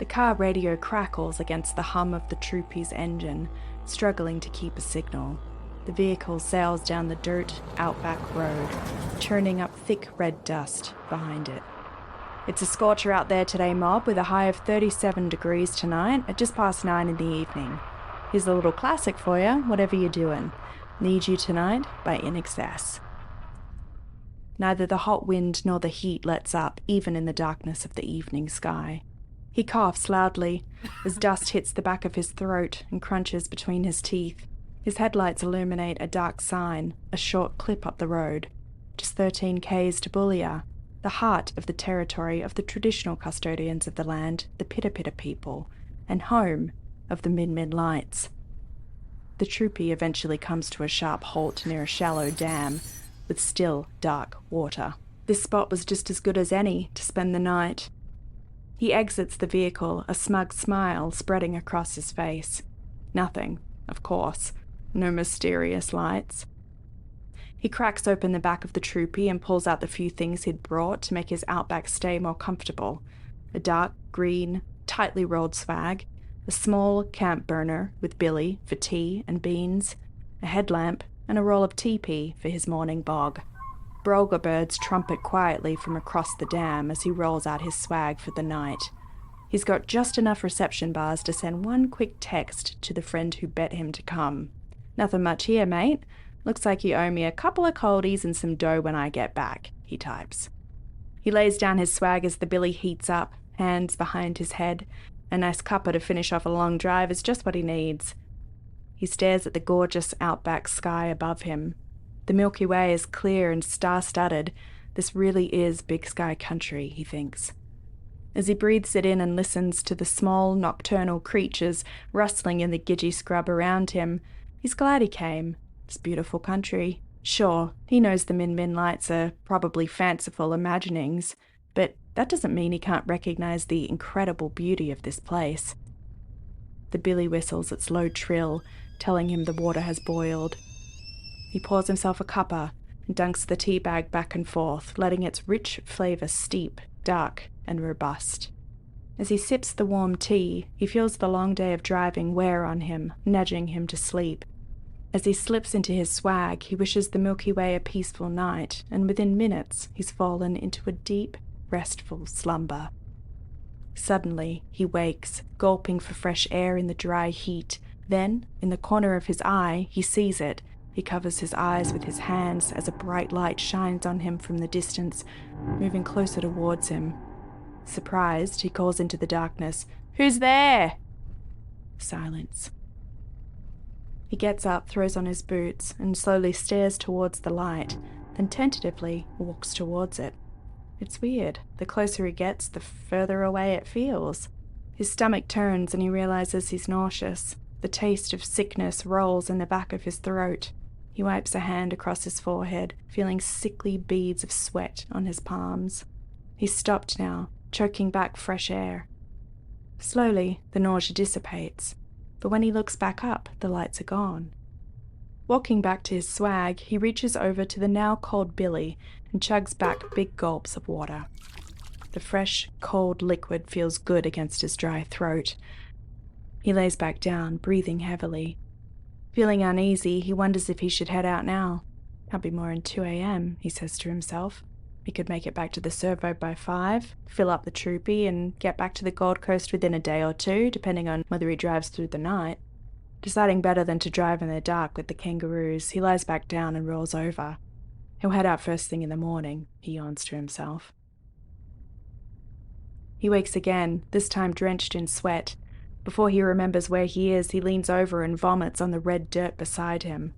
The car radio crackles against the hum of the troopy's engine, struggling to keep a signal. The vehicle sails down the dirt outback road, churning up thick red dust behind it. It's a scorcher out there today, mob, with a high of 37 degrees tonight at just past 9 in the evening. Here's a little classic for you, whatever you're doing. Need You Tonight by In Excess. Neither the hot wind nor the heat lets up, even in the darkness of the evening sky. He coughs loudly as dust hits the back of his throat and crunches between his teeth. His headlights illuminate a dark sign, a short clip up the road. Just 13 k's to Boulia, the heart of the territory of the traditional custodians of the land, the Pitta Pitta people, and home of the Min Lights. The troopy eventually comes to a sharp halt near a shallow dam with still, dark water. This spot was just as good as any to spend the night. He exits the vehicle, a smug smile spreading across his face. Nothing, of course. No mysterious lights. He cracks open the back of the troopy and pulls out the few things he'd brought to make his outback stay more comfortable. A dark green, tightly rolled swag, a small camp burner with billy for tea and beans, a headlamp, and a roll of teepee for his morning bog. Brolga birds trumpet quietly from across the dam as he rolls out his swag for the night. He's got just enough reception bars to send one quick text to the friend who bet him to come. "Nothing much here, mate. Looks like you owe me a couple of coldies and some dough when I get back," he types. He lays down his swag as the billy heats up, hands behind his head. A nice cuppa to finish off a long drive is just what he needs. He stares at the gorgeous outback sky above him. The Milky Way is clear and star-studded. This really is big sky country, he thinks. As he breathes it in and listens to the small nocturnal creatures rustling in the gidgy scrub around him, he's glad he came. It's beautiful country. Sure, he knows the Min Lights are probably fanciful imaginings, but that doesn't mean he can't recognize the incredible beauty of this place. The billy whistles its low trill, telling him the water has boiled. He pours himself a cuppa and dunks the tea bag back and forth, letting its rich flavour steep, dark and robust. As he sips the warm tea, he feels the long day of driving wear on him, nudging him to sleep. As he slips into his swag, he wishes the Milky Way a peaceful night, and within minutes he's fallen into a deep, restful slumber. Suddenly, he wakes, gulping for fresh air in the dry heat. Then, in the corner of his eye, he sees it. He covers his eyes with his hands as a bright light shines on him from the distance, moving closer towards him. Surprised, he calls into the darkness, "Who's there?" Silence. He gets up, throws on his boots, and slowly stares towards the light, then tentatively walks towards it. It's weird. The closer he gets, the further away it feels. His stomach turns and he realizes he's nauseous. The taste of sickness rolls in the back of his throat. He wipes a hand across his forehead, feeling sickly beads of sweat on his palms. He's stopped now, choking back fresh air. Slowly, the nausea dissipates, but when he looks back up, the lights are gone. Walking back to his swag, he reaches over to the now cold billy and chugs back big gulps of water. The fresh, cold liquid feels good against his dry throat. He lays back down, breathing heavily. Feeling uneasy, he wonders if he should head out now. Can't be more than 2 a.m., he says to himself. He could make it back to the servo by 5, fill up the troopy, and get back to the Gold Coast within a day or two, depending on whether he drives through the night. Deciding better than to drive in the dark with the kangaroos, he lies back down and rolls over. He'll head out first thing in the morning, he yawns to himself. He wakes again, this time drenched in sweat. Before he remembers where he is, he leans over and vomits on the red dirt beside him.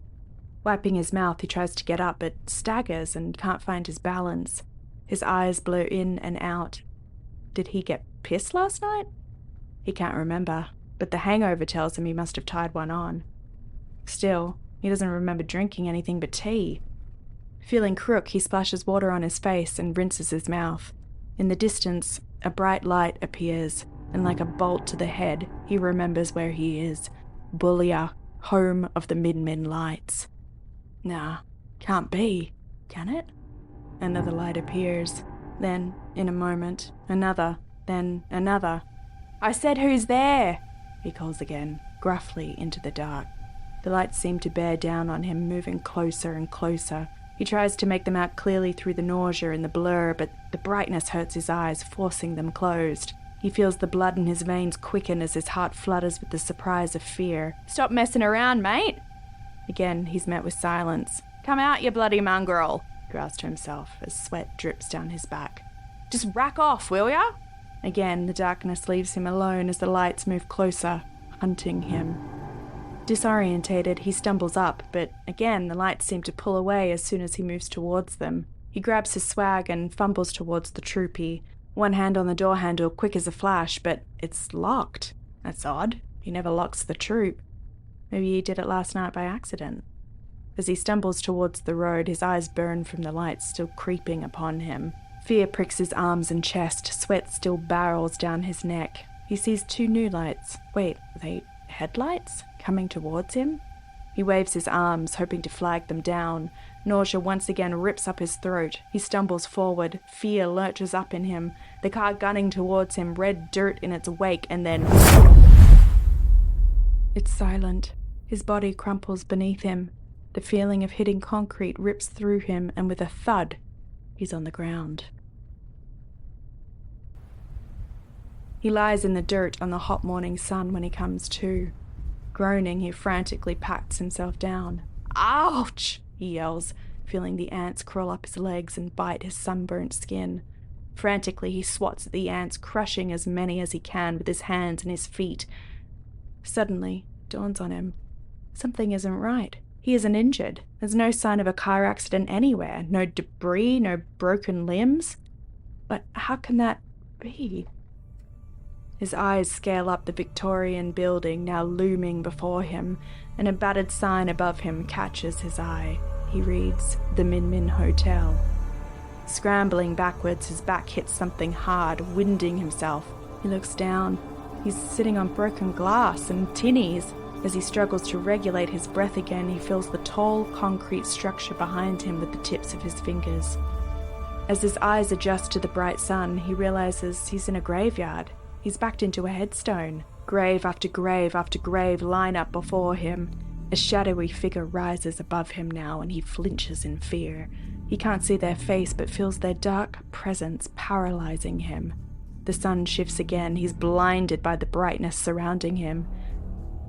Wiping his mouth, he tries to get up, but staggers and can't find his balance. His eyes blur in and out. Did he get pissed last night? He can't remember, but the hangover tells him he must have tied one on. Still, he doesn't remember drinking anything but tea. Feeling crook, he splashes water on his face and rinses his mouth. In the distance, a bright light appears, and like a bolt to the head, he remembers where he is. Boulia, home of the Min Lights. Nah, can't be, can it? Another light appears. Then, in a moment, another, then another. I said, who's there? He calls again, gruffly into the dark. The lights seem to bear down on him, moving closer and closer. He tries to make them out clearly through the nausea and the blur, but the brightness hurts his eyes, forcing them closed. He feels the blood in his veins quicken as his heart flutters with the surprise of fear. Stop messing around, mate! Again, he's met with silence. Come out, you bloody mongrel, he growls to himself as sweat drips down his back. Just rack off, will ya? Again, the darkness leaves him alone as the lights move closer, hunting him. Disorientated, he stumbles up, but again the lights seem to pull away as soon as he moves towards them. He grabs his swag and fumbles towards the troopy, one hand on the door handle, quick as a flash, but it's locked. That's odd. He never locks the troop. Maybe he did it last night by accident. As he stumbles towards the road, his eyes burn from the lights still creeping upon him. Fear pricks his arms and chest, sweat still barrels down his neck. He sees two new lights. Wait, are they headlights? Coming towards him? He waves his arms, hoping to flag them down. Nausea once again rips up his throat. He stumbles forward. Fear lurches up in him. The car gunning towards him, red dirt in its wake, and then... It's silent. His body crumples beneath him. The feeling of hitting concrete rips through him, and with a thud, he's on the ground. He lies in the dirt on the hot morning sun when he comes to. Groaning, he frantically pats himself down. Ouch! He yells, feeling the ants crawl up his legs and bite his sunburnt skin. Frantically, he swats at the ants, crushing as many as he can with his hands and his feet. Suddenly, it dawns on him. Something isn't right. He isn't injured. There's no sign of a car accident anywhere. No debris, no broken limbs. But how can that be? His eyes scale up the Victorian building now looming before him, and a battered sign above him catches his eye. He reads, "The Min Min Hotel." Scrambling backwards, his back hits something hard, winding himself. He looks down. He's sitting on broken glass and tinnies. As he struggles to regulate his breath again, he feels the tall concrete structure behind him with the tips of his fingers. As his eyes adjust to the bright sun, he realizes he's in a graveyard. He's backed into a headstone. Grave after grave after grave line up before him. A shadowy figure rises above him now, and he flinches in fear. He can't see their face, but feels their dark presence paralyzing him. The sun shifts again. He's blinded by the brightness surrounding him.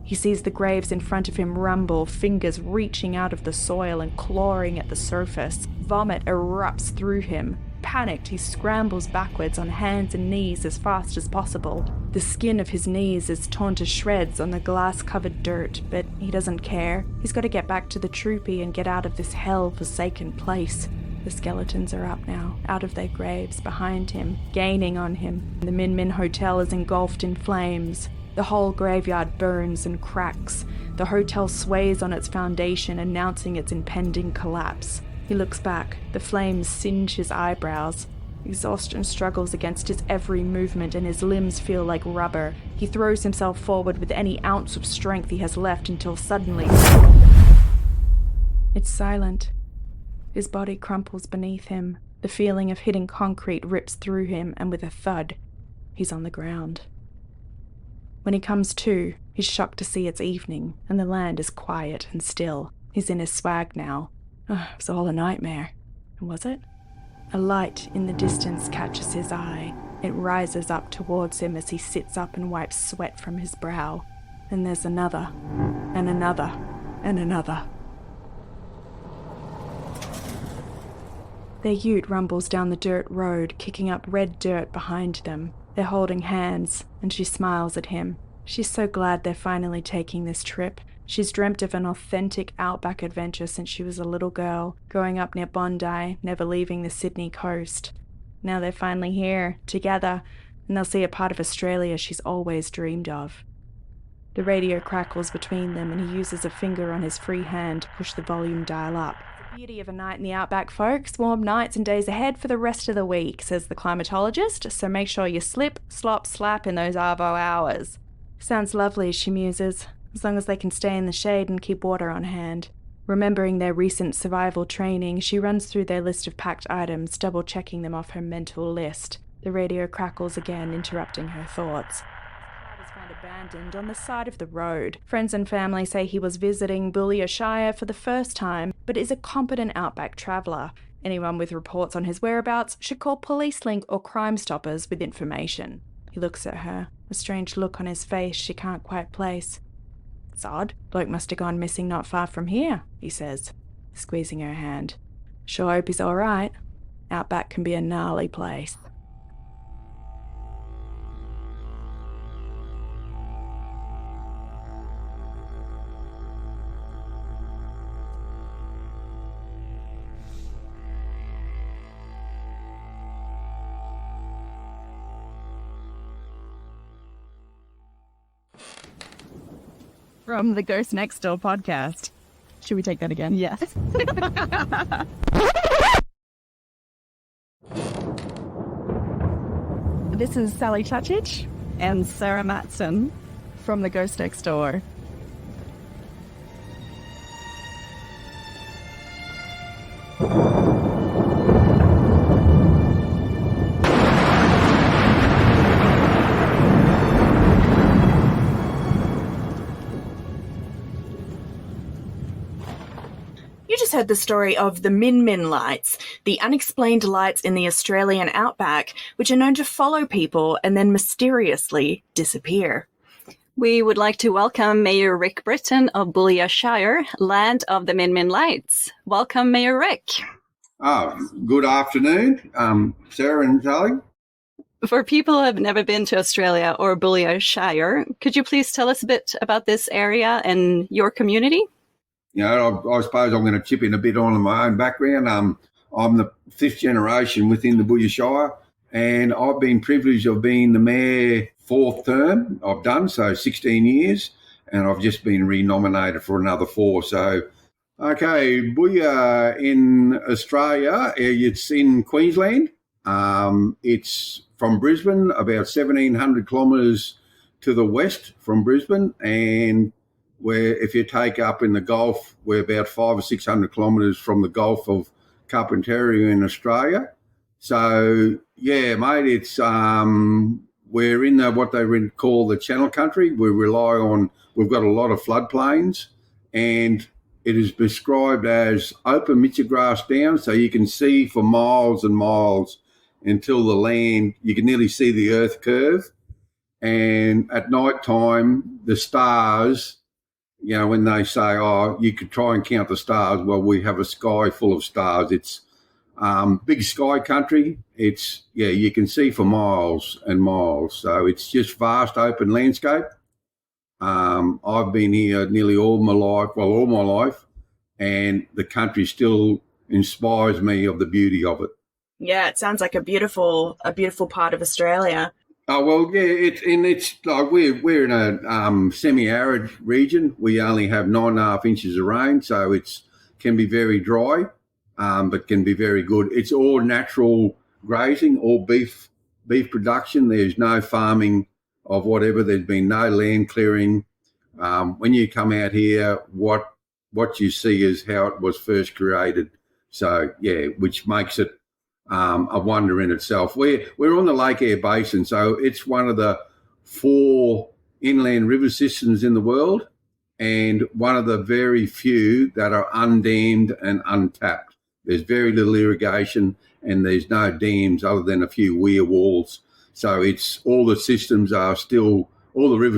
He sees the graves in front of him rumble, fingers reaching out of the soil and clawing at the surface. Vomit erupts through him. Panicked, he scrambles backwards on hands and knees as fast as possible. The skin of his knees is torn to shreds on the glass-covered dirt, but he doesn't care. He's got to get back to the troopy and get out of this hell-forsaken place. The skeletons are up now, out of their graves, behind him, gaining on him. The Min Min Hotel is engulfed in flames. The whole graveyard burns and cracks. The hotel sways on its foundation, announcing its impending collapse. He looks back. The flames singe his eyebrows. Exhaustion struggles against his every movement, and his limbs feel like rubber. He throws himself forward with any ounce of strength he has left until suddenly... It's silent. His body crumples beneath him. The feeling of hitting concrete rips through him, and with a thud, he's on the ground. When he comes to, he's shocked to see it's evening, and the land is quiet and still. He's in his swag now. Oh, it was all a nightmare. Was it? A light in the distance catches his eye. It rises up towards him as he sits up and wipes sweat from his brow. Then there's another, and another, and another. Their ute rumbles down the dirt road, kicking up red dirt behind them. They're holding hands, and she smiles at him. She's so glad they're finally taking this trip. She's dreamt of an authentic outback adventure since she was a little girl, growing up near Bondi, never leaving the Sydney coast. Now they're finally here, together, and they'll see a part of Australia she's always dreamed of. The radio crackles between them, and he uses a finger on his free hand to push the volume dial up. The beauty of a night in the outback, folks. Warm nights and days ahead for the rest of the week, says the climatologist, so make sure you slip, slop, slap in those arvo hours. Sounds lovely, she muses, as long as they can stay in the shade and keep water on hand. Remembering their recent survival training, she runs through their list of packed items, double-checking them off her mental list. The radio crackles again, interrupting her thoughts. found abandoned on the side of the road. Friends and family say he was visiting Boulia Shire for the first time, but is a competent outback traveller. Anyone with reports on his whereabouts should call Police Link or Crime Stoppers with information. He looks at her, a strange look on his face she can't quite place. It's odd. Bloke must have gone missing not far from here, he says, squeezing her hand. Sure hope he's all right. Outback can be a gnarly place. From the Ghost Next Door podcast. Should we take that again? Yes. This is Sally Chachich And Sarah Matson. from the Ghost Next Door. You just heard the story of the Min Min lights, the unexplained lights in the Australian outback, which are known to follow people and then mysteriously disappear. We would like to welcome Mayor Rick Britton of Boulia Shire, land of the Min Min Lights. Welcome, Mayor Rick. Good afternoon, Sarah and Charlie. For people who have never been to Australia or Boulia Shire, could you please tell us a bit about this area and your community? You know, I suppose I'm going to chip in a bit on my own background. I'm the fifth generation within the Boulia Shire, and I've been privileged of being the mayor fourth term. I've done so 16 years, and I've just been renominated for another 4. So, okay, Boulia in Australia, it's in Queensland. It's from Brisbane, about 1,700 kilometres to the west from Brisbane, and where if you take up in the Gulf, we're about 500 or 600 kilometres from the Gulf of Carpentaria in Australia. So, yeah, mate, it's we're in what they call the Channel Country. We've got a lot of floodplains, and it is described as open mitcha grass down, so you can see for miles and miles until the land, you can nearly see the earth curve. And at night time, the stars, you know, when they say, oh, you could try and count the stars, well, we have a sky full of stars. It's big sky country. It's, yeah, you can see for miles and miles. So it's just vast open landscape. I've been here nearly all my life, and the country still inspires me of the beauty of it. Yeah, it sounds like a beautiful part of Australia. Oh, well, yeah, it's like we're in a semi-arid region. We only have 9.5 inches of rain, so it's can be very dry, but can be very good. It's all natural grazing, all beef production. There's no farming of whatever. There's been no land clearing. When you come out here, what you see is how it was first created. So, yeah, which makes it a wonder in itself. We're on the Lake Eyre Basin, so it's one of the 4 inland river systems in the world, and one of the very few that are undammed and untapped. There's very little irrigation, and there's no dams other than a few weir walls. So it's all the river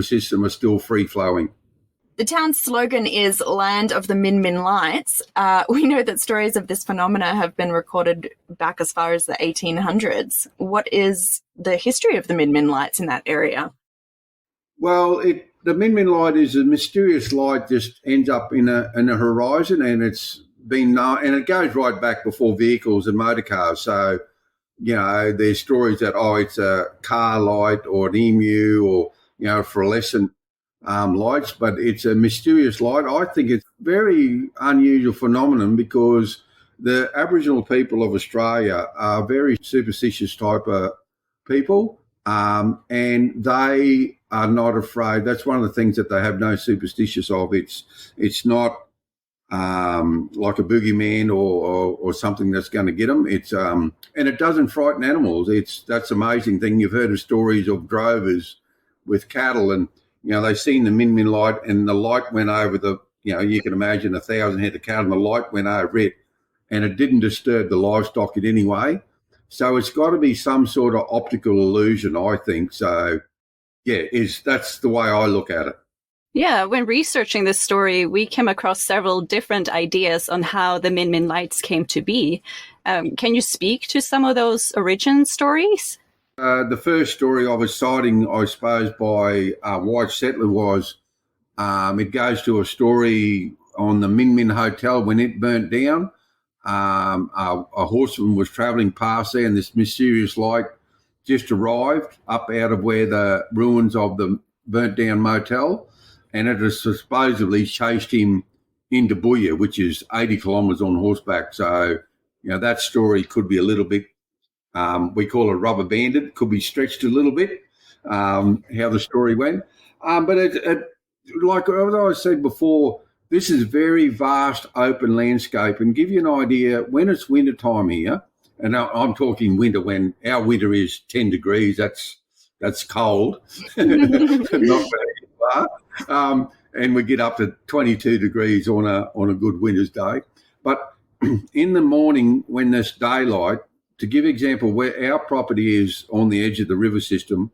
system are still free flowing. The town's slogan is Land of the Min Min Lights. We know that stories of this phenomena have been recorded back as far as the 1800s. What is the history of the Min Min Lights in that area? Well, the Min Min light is a mysterious light, just ends up in a horizon, and it's been known, and it goes right back before vehicles and motor cars. So, you know, there's stories that, it's a car light or an emu or, you know, fluorescent lights, but it's a mysterious light. I think it's a very unusual phenomenon because the Aboriginal people of Australia are very superstitious type of people, and they are not afraid. That's one of the things that they have no superstitious of. It's not like a boogeyman or something that's going to get them. It's and it doesn't frighten animals. That's the amazing thing. You've heard of stories of drovers with cattle, and they seen the Min Min light, and the light went over the. You can imagine 1,000 head of cattle, and the light went over it, and it didn't disturb the livestock in any way. So it's got to be some sort of optical illusion, I think. So, that's the way I look at it. Yeah, when researching this story, we came across several different ideas on how the Min Min lights came to be. Can you speak to some of those origin stories? The first story I was citing, I suppose, by White Settler was it goes to a story on the Min Min Hotel when it burnt down. A horseman was travelling past there, and this mysterious light just arrived up out of where the ruins of the burnt down motel, and it has supposedly chased him into Boulia, which is 80 kilometres on horseback. So, that story could be a little bit, we call it rubber banded, could be stretched a little bit, how the story went. But it, like as I said before, this is very vast open landscape, and give you an idea, when it's winter time here, and I'm talking winter when our winter is 10 degrees, that's cold, not very far. And we get up to 22 degrees on a good winter's day. But in the morning when there's daylight, to give example, where our property is on the edge of the river system,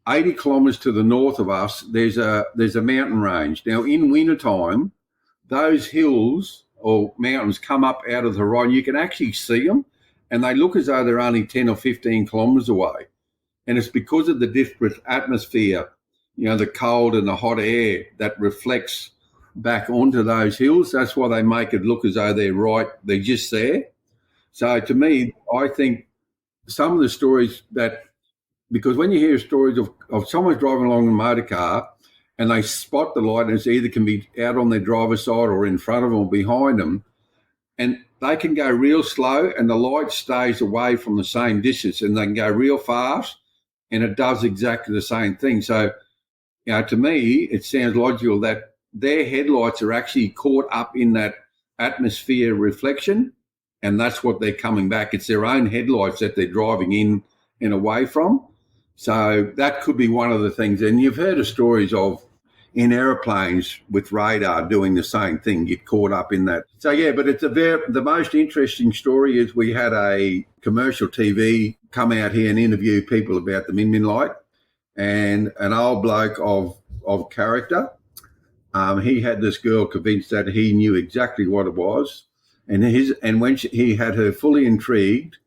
80 kilometres to the north of us, there's a mountain range. Now, in wintertime, those hills or mountains come up out of the horizon. You can actually see them, and they look as though they're only 10 or 15 kilometres away. And it's because of the different atmosphere, the cold and the hot air that reflects back onto those hills. That's why they make it look as though they're just there. So to me, I think some of the stories because when you hear stories of someone driving along in a motor car and they spot the light, and it's either can be out on their driver's side or in front of them or behind them, and they can go real slow and the light stays away from the same distance, and they can go real fast and it does exactly the same thing. So, to me, it sounds logical that their headlights are actually caught up in that atmosphere reflection, and that's what they're coming back. It's their own headlights that they're driving in and away from. So that could be one of the things. And you've heard of stories of in aeroplanes with radar doing the same thing, get caught up in that. So, but it's the most interesting story is we had a commercial TV come out here and interview people about the Min Min light, and an old bloke of character, he had this girl convinced that he knew exactly what it was. And when he had her fully intrigued,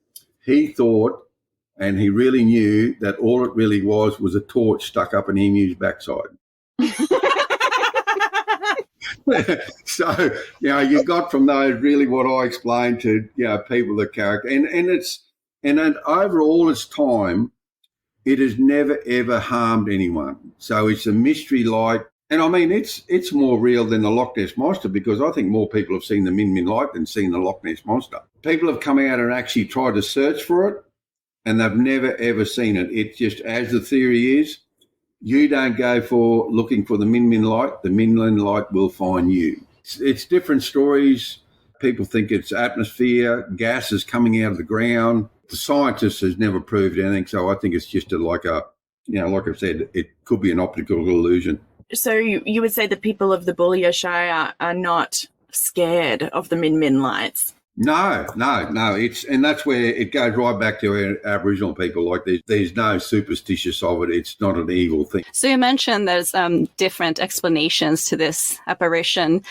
he thought, and he really knew that all it really was a torch stuck up an emu's backside. So, you got from those really what I explained to, people the character. And over all its time, it has never, ever harmed anyone. So it's a mystery light. And I mean, it's more real than the Loch Ness Monster, because I think more people have seen the Min Min light than seen the Loch Ness Monster. People have come out and actually tried to search for it, and they've never, ever seen it. It's just, as the theory is, you don't go for looking for the Min Min light, the Min Min light will find you. It's different stories. People think it's atmosphere, gases coming out of the ground. The scientist has never proved anything, so I think it's just like I said, it could be an optical illusion. So you would say the people of the Boulia Shire are not scared of the Min Min lights? No. And that's where it goes right back to our Aboriginal people. Like there's no superstitious of it. It's not an evil thing. So you mentioned there's different explanations to this apparition.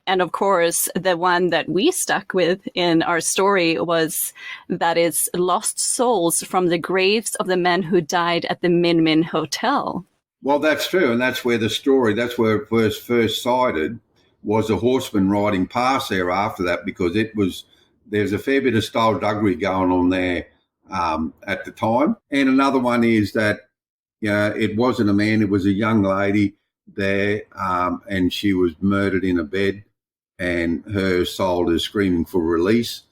And of course, the one that we stuck with in our story was that it's lost souls from the graves of the men who died at the Min Min Hotel. Well, that's true. And that's where it was first sighted, was a horseman riding past there after that, because there's a fair bit of skullduggery going on there at the time. And another one is that it wasn't a man, it was a young lady there, and she was murdered in a bed, and her soul is screaming for release.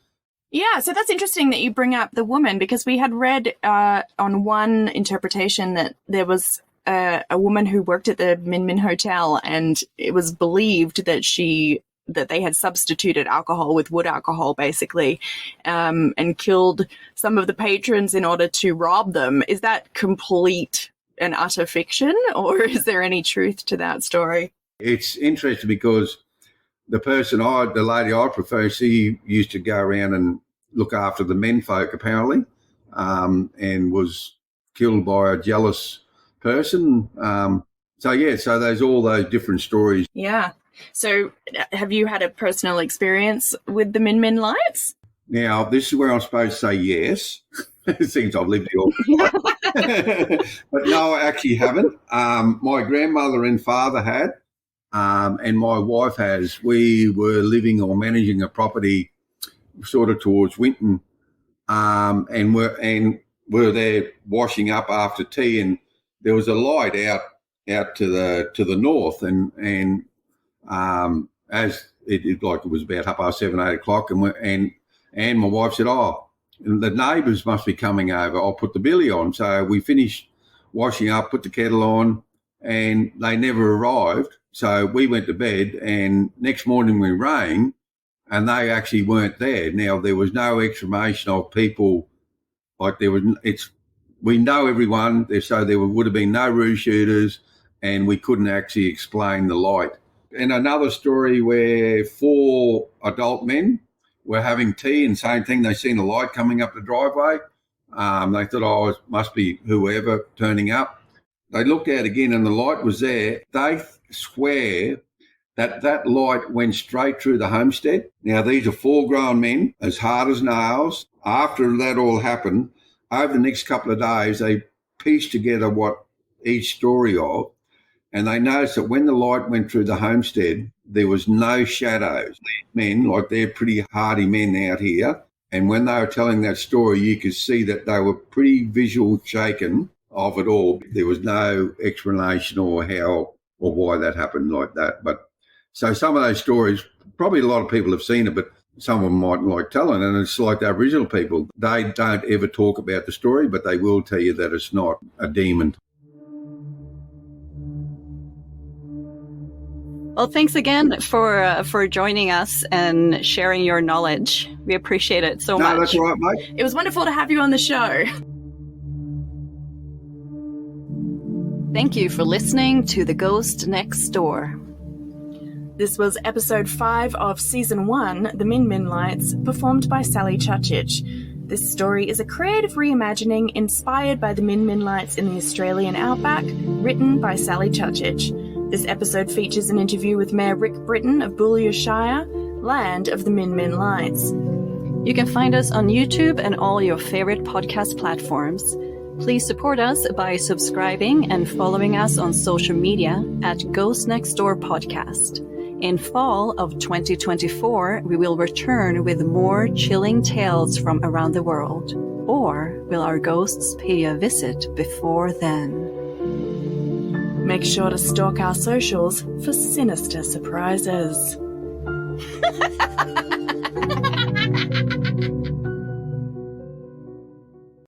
Yeah, so that's interesting that you bring up the woman, because we had read on one interpretation that there was a woman who worked at the Min Min Hotel, and it was believed that they had substituted alcohol with wood alcohol, basically, and killed some of the patrons in order to rob them. Is that complete an utter fiction, or is there any truth to that story? It's interesting because the lady I prefer, she used to go around and look after the men folk apparently, and was killed by a jealous person. So there's all those different stories. Yeah. So have you had a personal experience with the Min Min lights? Now, this is where I'm supposed to say yes. It seems I've lived here all my life. But no, I actually haven't. My grandmother and father had, and my wife has. We were living or managing a property sort of towards Winton, and we're there washing up after tea, and there was a light out to the north, and as it was about 7:30, 8 o'clock, and my wife said, "Oh, the neighbours must be coming over. I'll put the billy on." So we finished washing up, put the kettle on, and they never arrived. So we went to bed, and next morning we rang, and they actually weren't there. Now, there was no explanation of people, like we know everyone, so there would have been no ruse shooters, and we couldn't actually explain the light. And another story where 4 adult men were having tea, and same thing, they seen a light coming up the driveway. They thought, it must be whoever turning up. They looked out again and the light was there. They swear that light went straight through the homestead. Now, these are 4 grown men, as hard as nails. After that all happened, over the next couple of days, they pieced together what each story of, and they noticed that when the light went through the homestead, there was no shadows. These men, they're pretty hardy men out here, and when they were telling that story, you could see that they were pretty visual shaken of it all. There was no explanation or how or why that happened like that. But so some of those stories, probably a lot of people have seen it, but someone mightn't like telling, and it's like the Aboriginal people. They don't ever talk about the story, but they will tell you that it's not a demon. Well, thanks again for joining us and sharing your knowledge. We appreciate it so much. No, that's all right, mate. It was wonderful to have you on the show. Thank you for listening to The Ghost Next Door. This was episode 5 of season 1, The Min Min Lights, performed by Sally Chuchich. This story is a creative reimagining inspired by the Min Min Lights in the Australian outback, written by Sally Chuchich. This episode features an interview with Mayor Rick Britton of Boulia Shire, land of the Min Min Lights. You can find us on YouTube and all your favorite podcast platforms. Please support us by subscribing and following us on social media at Ghost Next Door Podcast. In fall of 2024, we will return with more chilling tales from around the world. Or will our ghosts pay you a visit before then? Make sure to stalk our socials for sinister surprises.